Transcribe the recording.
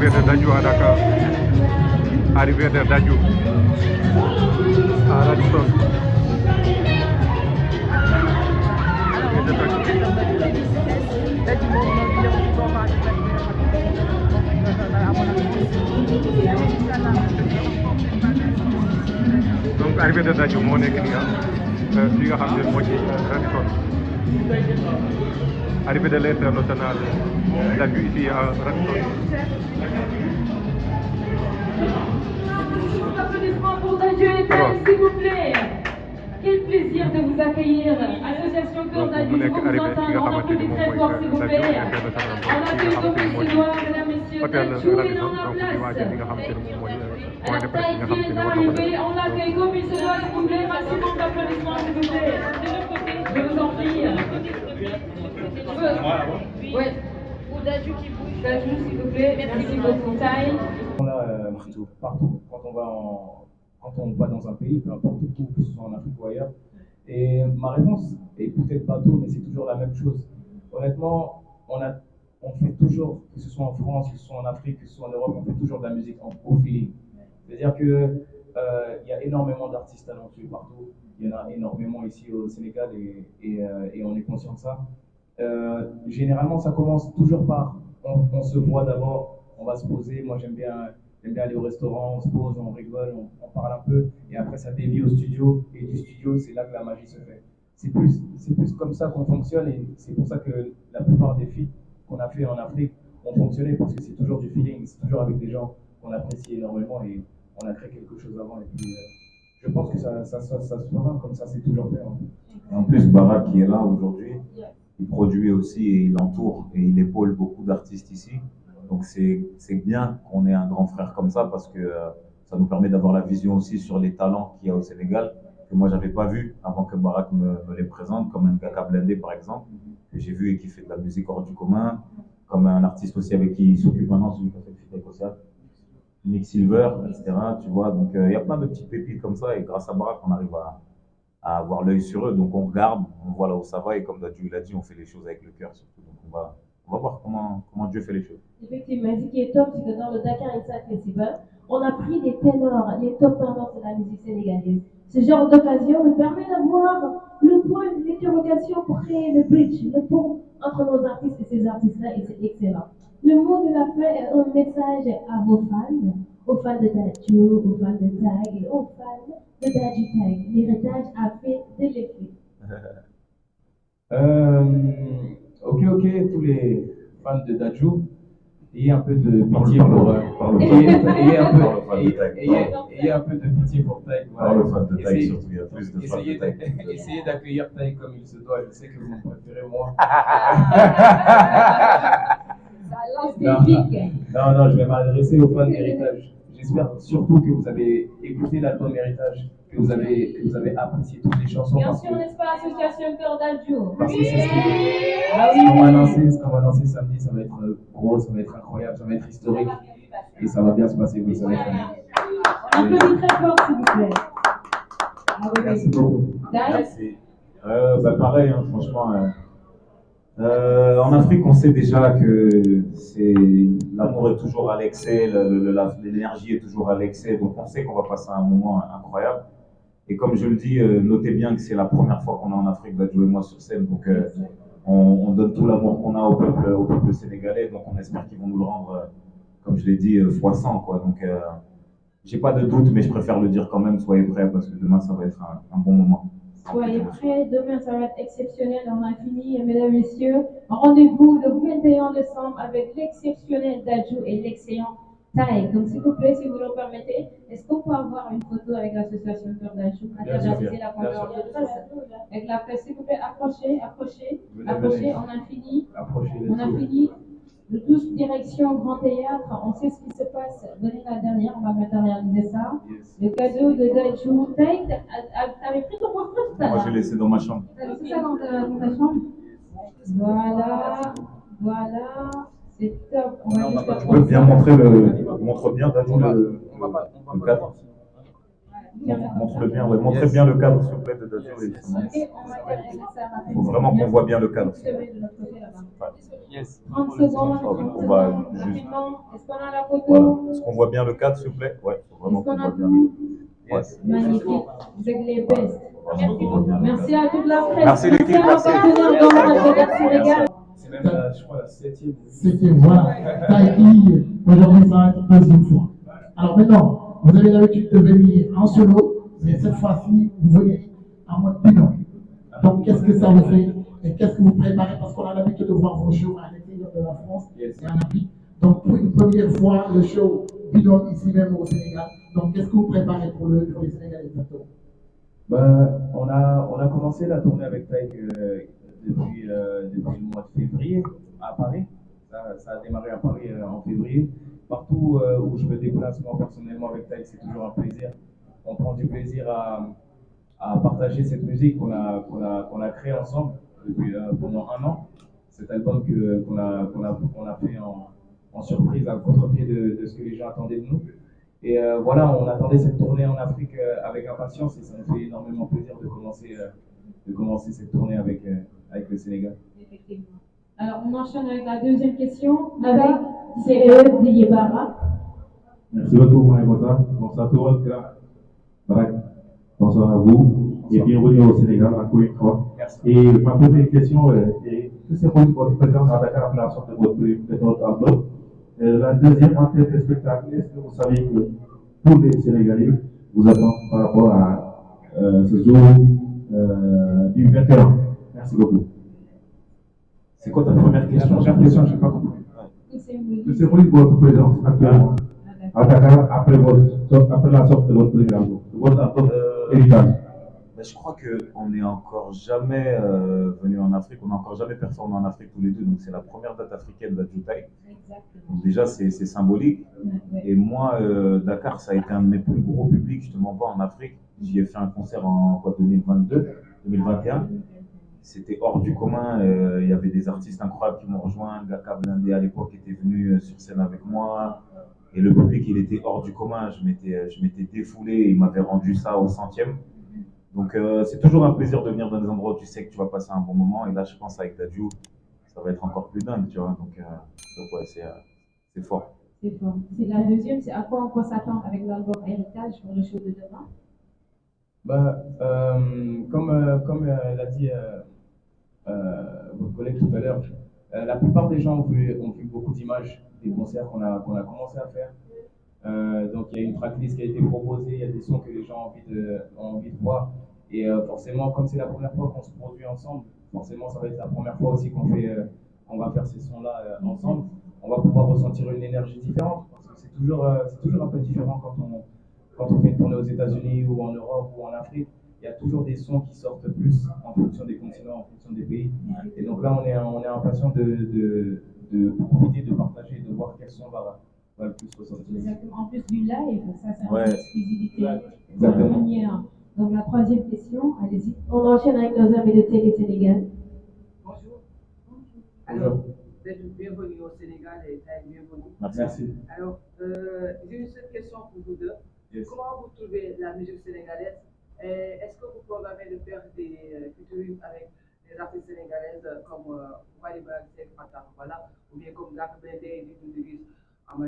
Arrivée de Dadju à Dakar. Arrivée de Dadju à Radisson. Donc arrivée de Dadju moo nekk nii fi nga xam ne moo ci Radisson. Arrivée de l'international Dadju ici à Radisson. Applaudissements pour Dadju et Taï, s'il vous plaît. Quel plaisir de vous accueillir. Association Cœur Dadju, on vous entend, on applaudit très fort, s'il vous plaît. On accueille comme il se doit, mesdames, messieurs, Dadju est dans la place. Et Taï qui est arrivé, on l'accueille comme il se doit, s'il vous plaît. Maximum d'applaudissements, s'il vous plaît. Je vous en prie. Ouais. Ou Dadju qui bouge. Dadju, s'il vous plaît. Merci beaucoup, Taï. On a partout, quand on va dans un pays, peu importe où, que ce soit en Afrique ou ailleurs. Et ma réponse est peut-être pas tout, mais c'est toujours la même chose. Honnêtement, on fait toujours, que ce soit en France, que ce soit en Afrique, que ce soit en Europe, on fait toujours de la musique au feeling. C'est-à-dire que il y a énormément d'artistes talentueux partout. Il y en a énormément ici au Sénégal et on est conscient de ça. Généralement, ça commence toujours par on se voit d'abord, on va se poser. Moi, j'aime bien aller au restaurant, on se pose, on rigole, on parle un peu, et après ça dévie au studio, et du studio, c'est là que la magie se fait. C'est plus comme ça qu'on fonctionne, et c'est pour ça que la plupart des feats qu'on a fait en Afrique ont fonctionné, parce que c'est toujours du feeling, c'est toujours avec des gens qu'on apprécie énormément, et on a créé quelque chose avant, et puis je pense que ça se fera comme ça, c'est toujours fait. Hein. Et en plus, Barak qui est là aujourd'hui, il produit aussi et il entoure et il épaule beaucoup d'artistes ici. Donc c'est bien qu'on ait un grand frère comme ça parce que ça nous permet d'avoir la vision aussi sur les talents qu'il y a au Sénégal que moi j'avais pas vu avant que Barak me les présente, comme un Kaka Blindé par exemple, que j'ai vu et qui fait de la musique hors du commun, comme un artiste aussi avec qui il s'occupe maintenant, celui qui a fait le feat avec Ossiat, Nick Silver, etc. Tu vois, donc il y a plein de petites pépites comme ça et grâce à Barak on arrive à avoir l'œil sur eux, donc on regarde, on voit là où ça va et comme Dadju l'a dit, on fait les choses avec le cœur surtout, donc on va voir comment Dieu fait les choses. Effectivement, ce qui est top, c'est que dans le Dakar Inside Festival, on a pris les ténors, les top ténors de la musique sénégalaise. Ce genre d'occasion nous permet d'avoir le point d'interrogation pour créer le bridge, le pont entre nos artistes et ces artistes-là, et c'est excellent. Le mot de la fin est un message à vos fans de Dadju, aux fans de Taï et aux fans de Dadju Taï. L'héritage a fait de l'effet. Ok, tous les fans de Dadju, ayez un peu de pitié pour ayez un peu de pitié pour Taï. Voilà. Le fan de Taï surtout, il y a plus de fans de Taï. Essayez d'accueillir Taï comme il se doit. Je sais que vous me préférez moi. Ça lance des pics. Non, je vais m'adresser aux fans d'Héritage. J'espère surtout que vous avez écouté l'album Héritage, que vous avez apprécié toutes les chansons. Bien sûr, n'est-ce pas, Association Cœur Dadju? Parce que c'est ce qu'on va lancer samedi, ça va être gros, ça va être incroyable, ça va être historique. Et ça va bien se passer, oui, ça va être un peu très fort, s'il vous plaît. Merci beaucoup. Merci. Pareil, hein, franchement. En Afrique, on sait déjà que l'amour est toujours à l'excès, l'énergie est toujours à l'excès, donc on sait qu'on va passer un moment incroyable. Et comme je le dis, notez bien que c'est la première fois qu'on est en Afrique, Dadju et moi sur scène, donc on donne tout l'amour qu'on a au peuple sénégalais, donc on espère qu'ils vont nous le rendre, comme je l'ai dit, fois 100, quoi. Donc j'ai pas de doute, mais je préfère le dire quand même, soyez prêts, parce que demain ça va être un bon moment. Soyez prêts, demain ça va être exceptionnel, on a fini, mesdames et messieurs. Rendez-vous le 21 décembre avec l'exceptionnel Dadju et l'excellent Taï. Donc s'il vous plaît, si vous le permettez, est-ce qu'on peut avoir une photo avec l'association Cœur Dadju pour réaliser la conférence de presse avec la presse? S'il vous plaît, approchez, on a fini. On a fini. De tous direction Grand Théâtre, on sait ce qui se passe. Donnez la dernière, on va matérialiser ça. Le cadeau de Dadju. Taï, t'avais pris ton portrait tout à l'heure? Moi, j'ai laissé dans ma chambre. T'as laissé ça dans ta chambre? Voilà. C'est top. Tu peux bien montrer montre bien Dadju le cadre. Montre-le bien, ouais. Montrez bien le cadre, s'il vous plaît, de Dadju. Ok, on va terminer ça Il faut vraiment qu'on voit bien le cadre. Je te mets de notre côté là-bas. Yes. 30 secondes, 30 On secondes, va rapidement. Est-ce qu'on a la Voilà. photo? Est-ce qu'on voit bien le cadre, s'il vous plaît? Ouais, il faut vraiment Est-ce qu'on qu'on a voit bien. tout? Yes. Magnifique. Vous êtes les best. Vraiment qu'on voit bien le Merci cadre. à toute la presse. Merci l'équipe, à nos merci. partenaires d'Orange et d'Air Sénégal. C'est même, je crois, la 7e. C'était voilà. Taïki, aujourd'hui, ça va être la deuxième fois. Alors maintenant, vous avez l'habitude de venir en solo, mais cette fois-ci, vous venez en mode binôme. Donc, qu'est-ce que ça vous fait et qu'est-ce que vous préparez? Parce qu'on a l'habitude de voir vos shows à l'extérieur de la France et en Afrique. Donc, pour une première fois, le show binôme ici même au Sénégal. Donc, qu'est-ce que vous préparez pour les Sénégalais exactement? On a commencé la tournée avec Taïk depuis le mois de février à Paris. Ça a démarré à Paris en février. Partout où je me déplace, moi personnellement avec Taïk, c'est toujours un plaisir. On prend du plaisir à partager cette musique qu'on a créée ensemble depuis, pendant un an. Cet album qu'on a fait en surprise à contre-pied de ce que les gens attendaient de nous. Et voilà, on attendait cette tournée en Afrique avec impatience et ça nous fait énormément plaisir de commencer cette tournée avec le Sénégal. Effectivement. Alors, on enchaîne avec la deuxième question avec CE Diyebara. Merci beaucoup, Maïkota. Bonsoir tout le monde. Bonsoir à vous et bienvenue au Sénégal encore une fois. Merci. Et ma première question est que c'est votre présence à Dakar pour la sortie de votre album? La deuxième, en termes de spectacle, est-ce que vous savez que tous les Sénégalais vous attendent par rapport à ce jour du 21? Merci beaucoup. C'est quoi ta première question? Première question, je n'ai pas compris. Que c'est votre présence actuellement à Dakar après la sortie de votre premier album, votre album Héritage? Je crois qu'on n'est encore jamais venu en Afrique, on n'a encore jamais performé en Afrique tous les deux, donc c'est la première date africaine d'Adju Taïk. Donc déjà c'est symbolique. Et moi, Dakar, ça a été un de mes plus gros publics, je ne te mens pas, en Afrique. J'y ai fait un concert en 2022, 2021. C'était hors du commun, il y avait des artistes incroyables qui m'ont rejoint. Gaka Blindé à l'époque était venu sur scène avec moi. Et le public, il était hors du commun, je m'étais défoulé, il m'avait rendu ça au centième. Donc c'est toujours un plaisir de venir dans des endroits où tu sais que tu vas passer un bon moment. Et là, je pense avec Dadju, ça va être encore plus dingue, tu vois. Donc ouais, c'est fort. C'est fort. C'est la deuxième, c'est à quoi on peut s'attendre avec l'album Héritage pour le show de demain? Comme l'a dit votre collègue tout à l'heure, la plupart des gens ont vu beaucoup d'images des concerts qu'on a commencé à faire. Donc il y a une tracklist qui a été proposée, il y a des sons que les gens ont envie de voir. Et forcément, comme c'est la première fois qu'on se produit ensemble, forcément ça va être la première fois aussi qu'on va faire ces sons-là ensemble. On va pouvoir ressentir une énergie différente, parce que c'est toujours un peu différent quand on fait une tournée aux États-Unis ou en Europe ou en Afrique. Il y a toujours des sons qui sortent plus en fonction des continents, en fonction des pays. Et donc là, on est impatient de profiter, de partager, de voir quels sons va le plus ressortir. Exactement. En plus du live, ça c'est Ouais. une exclusivité. Exactement. Donc la troisième question, allez-y. On enchaîne avec nos amis de Télé Sénégal. Bonjour. Bonjour. Vous êtes bienvenue au Sénégal et bienvenue. Merci. Alors, j'ai une seule question pour vous deux. Yes. Comment vous trouvez la musique sénégalaise? Est-ce que vous programmez de faire des featuring avec des artistes sénégalaises comme Wally Ballago Seck, voilà, ou bien comme Gaka Blindé et Didou Deguise?